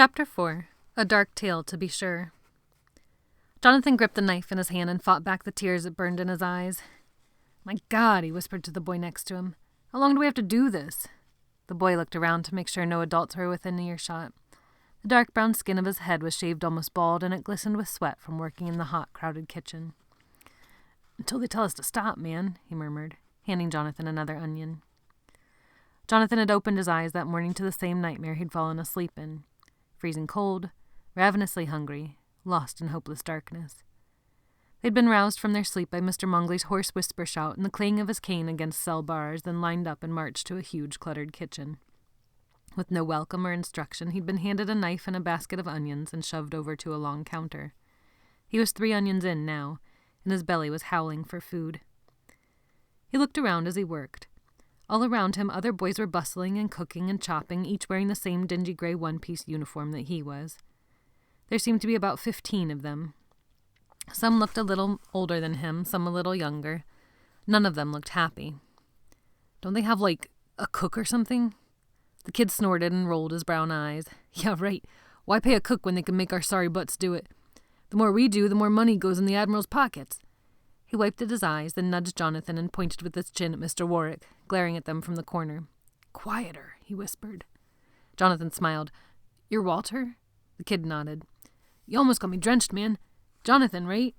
Chapter 4. A Dark Tale to be Sure. Jonathan gripped the knife in his hand and fought back the tears that burned in his eyes. "My God," he whispered to the boy next to him. "How long do we have to do this?" The boy looked around to make sure no adults were within earshot. The dark brown skin of his head was shaved almost bald, and it glistened with sweat from working in the hot, crowded kitchen. "Until they tell us to stop, man," he murmured, handing Jonathan another onion. Jonathan had opened his eyes that morning to the same nightmare he'd fallen asleep in. Freezing cold, ravenously hungry, lost in hopeless darkness. They'd been roused from their sleep by Mr. Mongley's hoarse whisper shout and the clang of his cane against cell bars, then lined up and marched to a huge cluttered kitchen. With no welcome or instruction, he'd been handed a knife and a basket of onions and shoved over to a long counter. He was 3 onions in now, and his belly was howling for food. He looked around as he worked. All around him, other boys were bustling and cooking and chopping, each wearing the same dingy gray one-piece uniform that he was. There seemed to be about 15 of them. Some looked a little older than him, some a little younger. None of them looked happy. "Don't they have, a cook or something?" The kid snorted and rolled his brown eyes. "Yeah, right. Why pay a cook when they can make our sorry butts do it? The more we do, the more money goes in the Admiral's pockets." He wiped at his eyes, then nudged Jonathan and pointed with his chin at Mr. Warwick, glaring at them from the corner. "Quieter," he whispered. Jonathan smiled. "You're Walter?" The kid nodded. "You almost got me drenched, man. Jonathan, right?"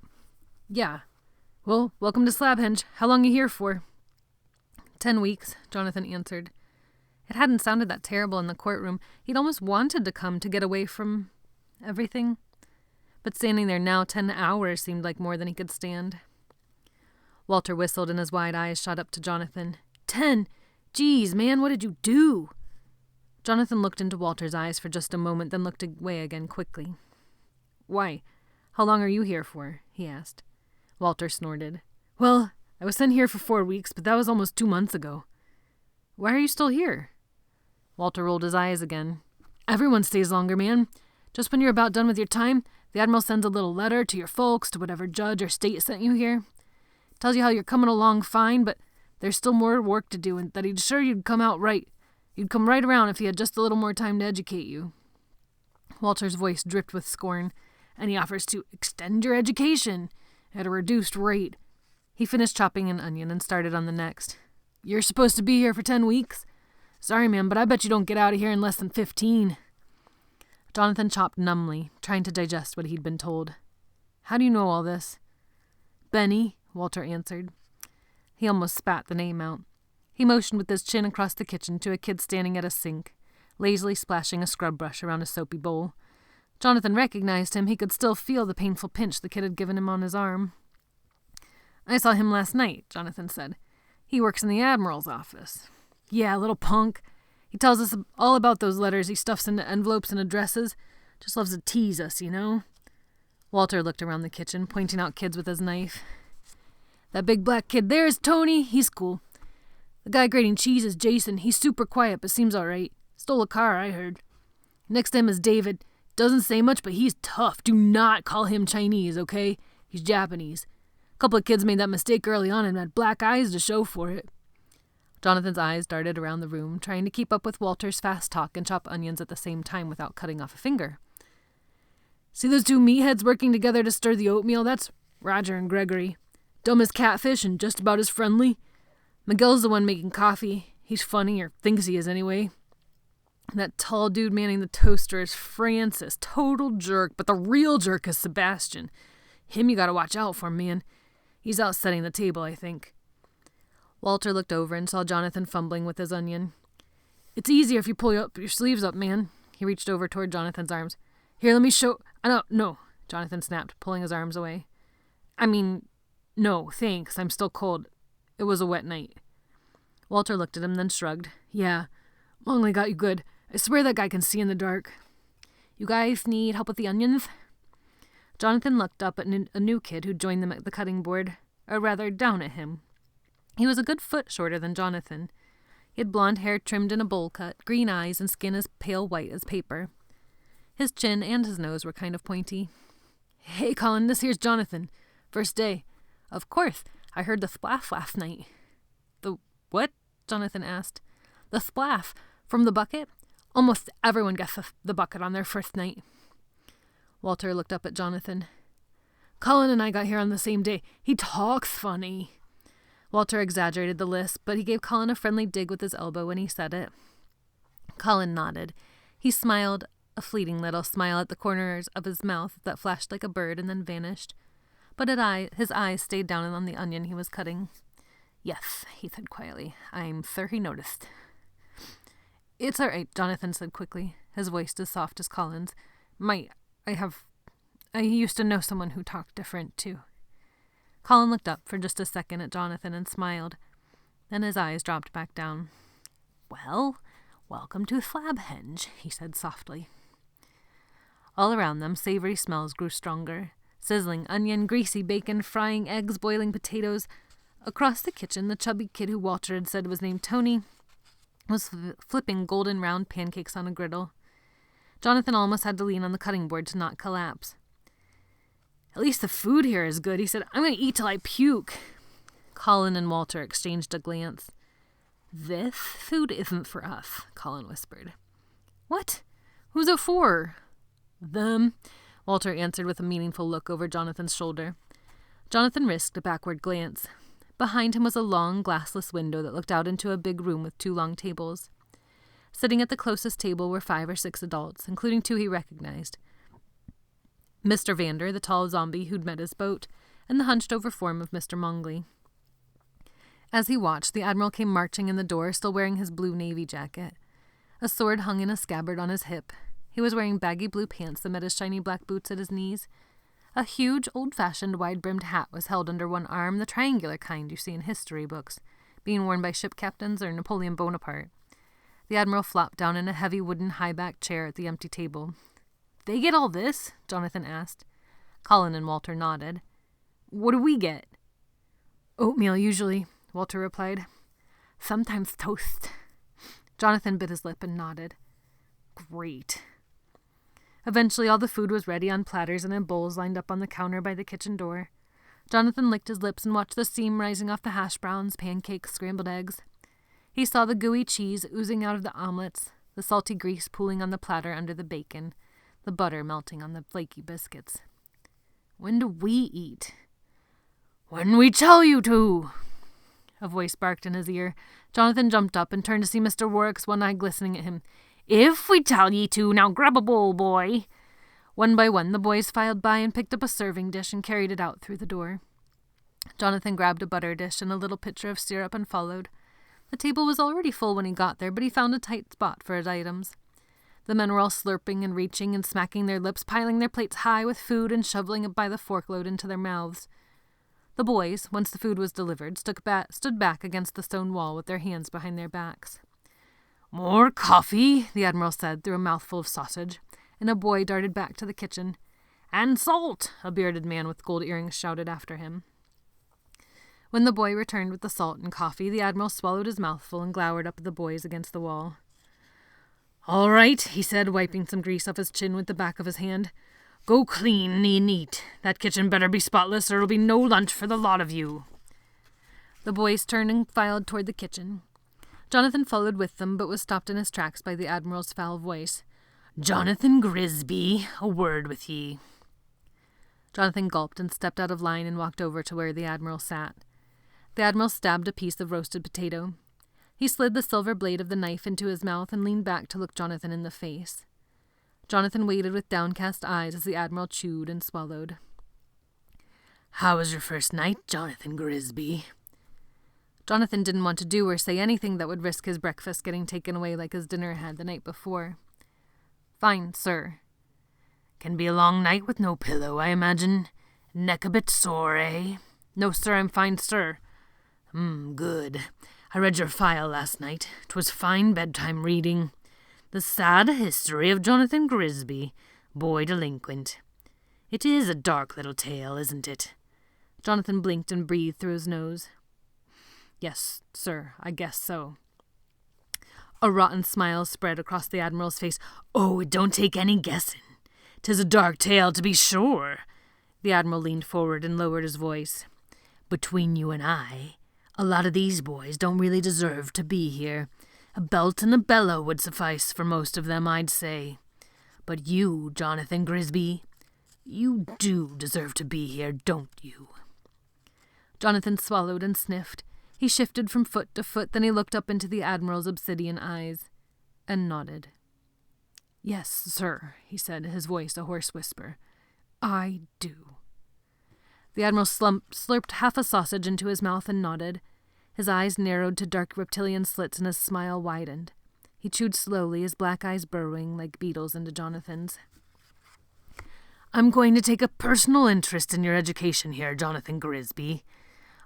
"Yeah. Well, welcome to Slab, Hinge. How long you here for?" 10 weeks, Jonathan answered. It hadn't sounded that terrible in the courtroom. He'd almost wanted to come to get away from everything. But standing there now, 10 hours seemed like more than he could stand. Walter whistled and his wide eyes shot up to Jonathan. 10? Geez, man, what did you do?" Jonathan looked into Walter's eyes for just a moment, then looked away again quickly. "Why? How long are you here for?" he asked. Walter snorted. "Well, I was sent here for 4 weeks, but that was almost 2 months ago." "Why are you still here?" Walter rolled his eyes again. "Everyone stays longer, man. Just when you're about done with your time, the Admiral sends a little letter to your folks, to whatever judge or state sent you here. Tells you how you're coming along fine, but there's still more work to do, and that he'd sure you'd come out right. You'd come right around if he had just a little more time to educate you." Walter's voice dripped with scorn. "And he offers to extend your education at a reduced rate." He finished chopping an onion and started on the next. "You're supposed to be here for 10 weeks? Sorry, man, but I bet you don't get out of here in less than 15. Jonathan chopped numbly, trying to digest what he'd been told. "How do you know all this?" "Benny," Walter answered. He almost spat the name out. He motioned with his chin across the kitchen to a kid standing at a sink, lazily splashing a scrub brush around a soapy bowl. Jonathan recognized him. He could still feel the painful pinch the kid had given him on his arm. "I saw him last night," Jonathan said. "He works in the Admiral's office." "Yeah, little punk. He tells us all about those letters he stuffs into envelopes and addresses. Just loves to tease us, you know." Walter looked around the kitchen, pointing out kids with his knife. "That big black kid there is Tony. He's cool. The guy grating cheese is Jason. He's super quiet, but seems all right. Stole a car, I heard. Next to him is David. Doesn't say much, but he's tough. Do not call him Chinese, okay? He's Japanese. A couple of kids made that mistake early on and had black eyes to show for it." Jonathan's eyes darted around the room, trying to keep up with Walter's fast talk and chop onions at the same time without cutting off a finger. "See those 2 meatheads working together to stir the oatmeal? That's Roger and Gregory. Dumb as catfish and just about as friendly. Miguel's the one making coffee. He's funny, or thinks he is anyway. That tall dude manning the toaster is Francis. Total jerk, but the real jerk is Sebastian. Him you gotta watch out for, man. He's out setting the table, I think." Walter looked over and saw Jonathan fumbling with his onion. "It's easier if you pull your sleeves up, man." He reached over toward Jonathan's arms. "Here, let me show—" No, Jonathan snapped, pulling his arms away. No, thanks. I'm still cold. It was a wet night." Walter looked at him, then shrugged. "Yeah, Longley got you good. I swear that guy can see in the dark. You guys need help with the onions?" Jonathan looked up at a new kid who'd joined them at the cutting board, or rather down at him. He was a good foot shorter than Jonathan. He had blonde hair trimmed in a bowl cut, green eyes, and skin as pale white as paper. His chin and his nose were kind of pointy. "Hey, Colin, this here's Jonathan. First day." "Of course. I heard the splash last night." "The what?" Jonathan asked. "The splash. From the bucket. Almost everyone gets the bucket on their first night. Walter looked up at Jonathan. Colin and I got here on the same day. He talks funny. Walter exaggerated the lisp, but he gave Colin a friendly dig with his elbow when he said it. Colin nodded. He smiled, a fleeting little smile at the corners of his mouth that flashed like a bird and then vanished. But his eyes stayed down on the onion he was cutting. Yes, he said quietly. I'm sure he noticed. It's all right, Jonathan said quickly, his voice as soft as Colin's. I used to know someone who talked different, too. Colin looked up for just a second at Jonathan and smiled. Then his eyes dropped back down. Well, welcome to Slab, Hinge, he said softly. All around them, savory smells grew stronger. Sizzling onion, greasy bacon, frying eggs, boiling potatoes. Across the kitchen, the chubby kid who Walter had said was named Tony was flipping golden round pancakes on a griddle. Jonathan almost had to lean on the cutting board to not collapse. At least the food here is good, he said. I'm going to eat till I puke. Colin and Walter exchanged a glance. This food isn't for us, Colin whispered. What? Who's it for? Them, Walter answered with a meaningful look over Jonathan's shoulder. Jonathan risked a backward glance. Behind him was a long, glassless window that looked out into a big room with 2 long tables. Sitting at the closest table were 5 or 6 adults, including 2 he recognized. Mr. Vander, the tall zombie who'd met his boat, and the hunched-over form of Mr. Mongley. As he watched, the Admiral came marching in the door, still wearing his blue navy jacket. A sword hung in a scabbard on his hip. He was wearing baggy blue pants that met his shiny black boots at his knees. A huge, old-fashioned, wide-brimmed hat was held under one arm, the triangular kind you see in history books, being worn by ship captains or Napoleon Bonaparte. The Admiral flopped down in a heavy wooden high-backed chair at the empty table. They get all this? Jonathan asked. Colin and Walter nodded. What do we get? Oatmeal, usually, Walter replied. Sometimes toast. Jonathan bit his lip and nodded. Great. Eventually all the food was ready on platters and in bowls lined up on the counter by the kitchen door. Jonathan licked his lips and watched the steam rising off the hash browns, pancakes, scrambled eggs. He saw the gooey cheese oozing out of the omelets, the salty grease pooling on the platter under the bacon, the butter melting on the flaky biscuits. When do we eat? When we tell you to, a voice barked in his ear. Jonathan jumped up and turned to see Mr. Warwick's one eye glistening at him. If we tell ye to, now grab a bowl, boy. One by one, the boys filed by and picked up a serving dish and carried it out through the door. Jonathan grabbed a butter dish and a little pitcher of syrup and followed. The table was already full when he got there, but he found a tight spot for his items. The men were all slurping and reaching and smacking their lips, piling their plates high with food and shoveling it by the forkload into their mouths. The boys, once the food was delivered, stood back against the stone wall with their hands behind their backs. More coffee, the Admiral said through a mouthful of sausage, and a boy darted back to the kitchen. And salt, a bearded man with gold earrings shouted after him. When the boy returned with the salt and coffee, the Admiral swallowed his mouthful and glowered up at the boys against the wall. All right, he said, wiping some grease off his chin with the back of his hand. Go clean and eat. That kitchen better be spotless or it'll be no lunch for the lot of you. The boys turned and filed toward the kitchen. Jonathan followed with them, but was stopped in his tracks by the Admiral's foul voice. Jonathan Grisby, a word with ye. Jonathan gulped and stepped out of line and walked over to where the Admiral sat. The Admiral stabbed a piece of roasted potato. He slid the silver blade of the knife into his mouth and leaned back to look Jonathan in the face. Jonathan waited with downcast eyes as the Admiral chewed and swallowed. How was your first night, Jonathan Grisby? Jonathan didn't want to do or say anything that would risk his breakfast getting taken away like his dinner had the night before. Fine, sir. Can be a long night with no pillow, I imagine. Neck a bit sore, eh? No, sir, I'm fine, sir. Good. I read your file last night. 'Twas fine bedtime reading. The sad history of Jonathan Grisby, boy delinquent. It is a dark little tale, isn't it? Jonathan blinked and breathed through his nose. Yes, sir, I guess so. A rotten smile spread across the Admiral's face. Oh, it don't take any guessing. 'Tis a dark tale, to be sure. The Admiral leaned forward and lowered his voice. Between you and I, a lot of these boys don't really deserve to be here. A belt and a bellow would suffice for most of them, I'd say. But you, Jonathan Grisby, you do deserve to be here, don't you?" Jonathan swallowed and sniffed. He shifted from foot to foot, then he looked up into the Admiral's obsidian eyes and nodded. "Yes, sir," he said, his voice a hoarse whisper. "I do." The Admiral slurped half a sausage into his mouth and nodded. His eyes narrowed to dark reptilian slits and his smile widened. He chewed slowly, his black eyes burrowing like beetles into Jonathan's. "I'm going to take a personal interest in your education here, Jonathan Grisby.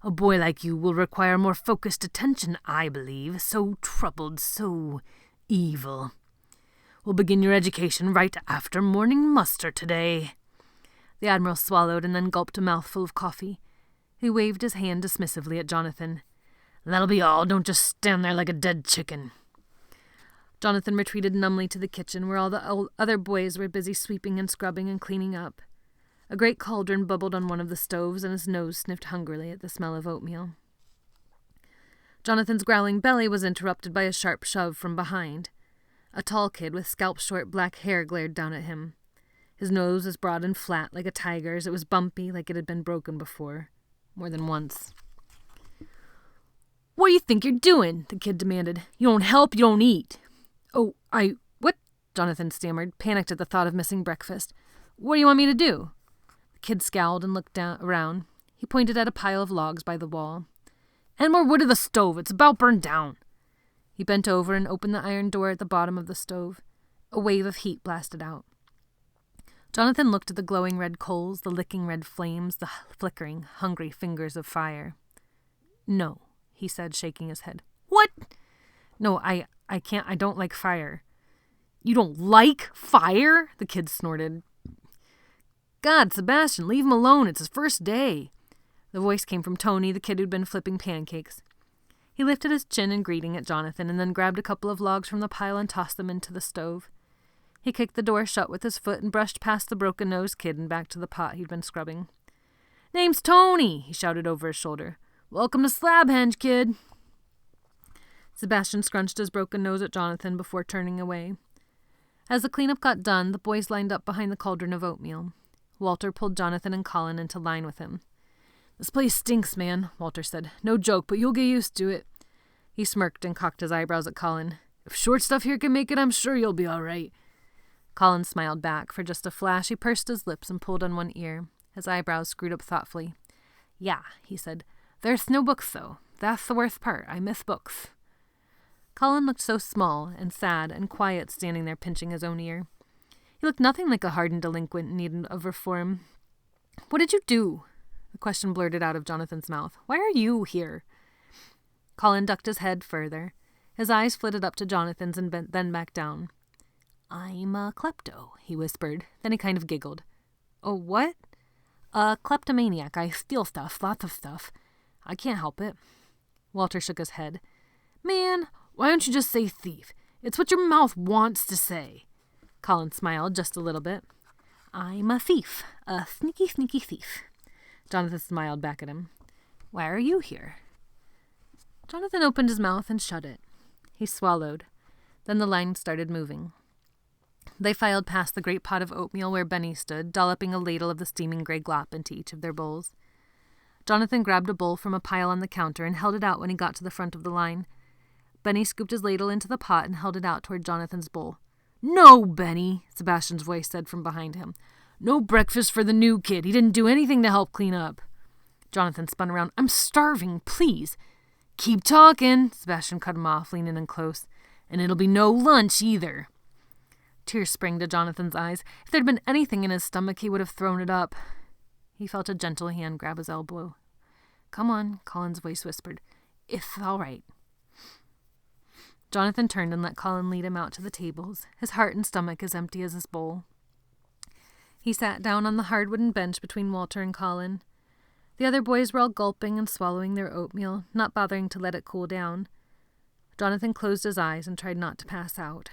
A boy like you will require more focused attention, I believe. So troubled, so evil. We'll begin your education right after morning muster today." The Admiral swallowed and then gulped a mouthful of coffee. He waved his hand dismissively at Jonathan. "That'll be all. Don't just stand there like a dead chicken." Jonathan retreated numbly to the kitchen, where all the other boys were busy sweeping and scrubbing and cleaning up. A great cauldron bubbled on one of the stoves, and his nose sniffed hungrily at the smell of oatmeal. Jonathan's growling belly was interrupted by a sharp shove from behind. A tall kid with scalp-short black hair glared down at him. His nose was broad and flat like a tiger's. It was bumpy, like it had been broken before, more than once. "What do you think you're doing?" the kid demanded. "You don't help, you don't eat." What?" Jonathan stammered, panicked at the thought of missing breakfast. "What do you want me to do?" The kid scowled and looked around. He pointed at a pile of logs by the wall. "And more wood of the stove. It's about burned down." He bent over and opened the iron door at the bottom of the stove. A wave of heat blasted out. Jonathan looked at the glowing red coals, the licking red flames, the flickering, hungry fingers of fire. "No," he said, shaking his head. "What?" "No, I can't. I don't like fire." "You don't like fire?" the kid snorted. "God, Sebastian, leave him alone. It's his first day." The voice came from Tony, the kid who'd been flipping pancakes. He lifted his chin in greeting at Jonathan and then grabbed a couple of logs from the pile and tossed them into the stove. He kicked the door shut with his foot and brushed past the broken-nosed kid and back to the pot he'd been scrubbing. "Name's Tony," he shouted over his shoulder. "Welcome to Slab, Hinge, kid." Sebastian scrunched his broken nose at Jonathan before turning away. As the cleanup got done, the boys lined up behind the cauldron of oatmeal. Walter pulled Jonathan and Colin into line with him. "This place stinks, man," Walter said. "No joke, but you'll get used to it." He smirked and cocked his eyebrows at Colin. "If short stuff here can make it, I'm sure you'll be all right." Colin smiled back. For just a flash, he pursed his lips and pulled on one ear. His eyebrows screwed up thoughtfully. "Yeah," he said. "There's no books, though. That's the worst part. I miss books." Colin looked so small and sad and quiet standing there pinching his own ear. He looked nothing like a hardened delinquent in need of reform. "What did you do?" The question blurted out of Jonathan's mouth. "Why are you here?" Colin ducked his head further. His eyes flitted up to Jonathan's and then back down. "I'm a klepto," he whispered. Then he kind of giggled. "Oh, what?" "A kleptomaniac. I steal stuff, lots of stuff. I can't help it." Walter shook his head. "Man, why don't you just say thief? It's what your mouth wants to say." Colin smiled just a little bit. "I'm a thief. A sneaky, sneaky thief." Jonathan smiled back at him. "Why are you here?" Jonathan opened his mouth and shut it. He swallowed. Then the line started moving. They filed past the great pot of oatmeal where Benny stood, dolloping a ladle of the steaming grey glop into each of their bowls. Jonathan grabbed a bowl from a pile on the counter and held it out when he got to the front of the line. Benny scooped his ladle into the pot and held it out toward Jonathan's bowl. "No, Benny," Sebastian's voice said from behind him. "No breakfast for the new kid. He didn't do anything to help clean up." Jonathan spun around. "I'm starving, please." "Keep talking," Sebastian cut him off, leaning in close. "And it'll be no lunch, either." Tears sprang to Jonathan's eyes. If there'd been anything in his stomach, he would have thrown it up. He felt a gentle hand grab his elbow. "Come on," Colin's voice whispered. "It's all right." Jonathan turned and let Colin lead him out to the tables, his heart and stomach as empty as his bowl. He sat down on the hard wooden bench between Walter and Colin. The other boys were all gulping and swallowing their oatmeal, not bothering to let it cool down. Jonathan closed his eyes and tried not to pass out.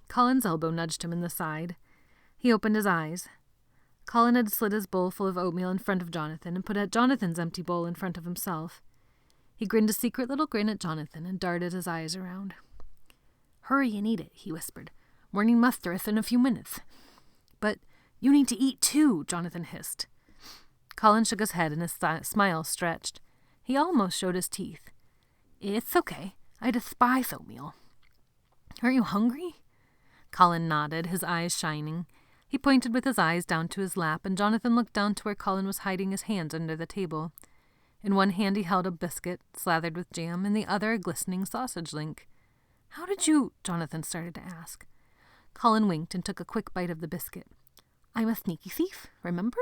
Colin's elbow nudged him in the side. He opened his eyes. Colin had slid his bowl full of oatmeal in front of Jonathan and put Jonathan's empty bowl in front of himself. He grinned a secret little grin at Jonathan and darted his eyes around. Hurry and eat it, he whispered. Morning mustereth in a few minutes. But you need to eat too, Jonathan hissed. Colin shook his head and his smile stretched. He almost showed his teeth. It's okay. I despise oatmeal. Aren't you hungry? Colin nodded, his eyes shining. He pointed with his eyes down to his lap, and Jonathan looked down to where Colin was hiding his hands under the table. In one hand he held a biscuit, slathered with jam, in the other a glistening sausage link. How did you... Jonathan started to ask. Colin winked and took a quick bite of the biscuit. I'm a sneaky thief, remember?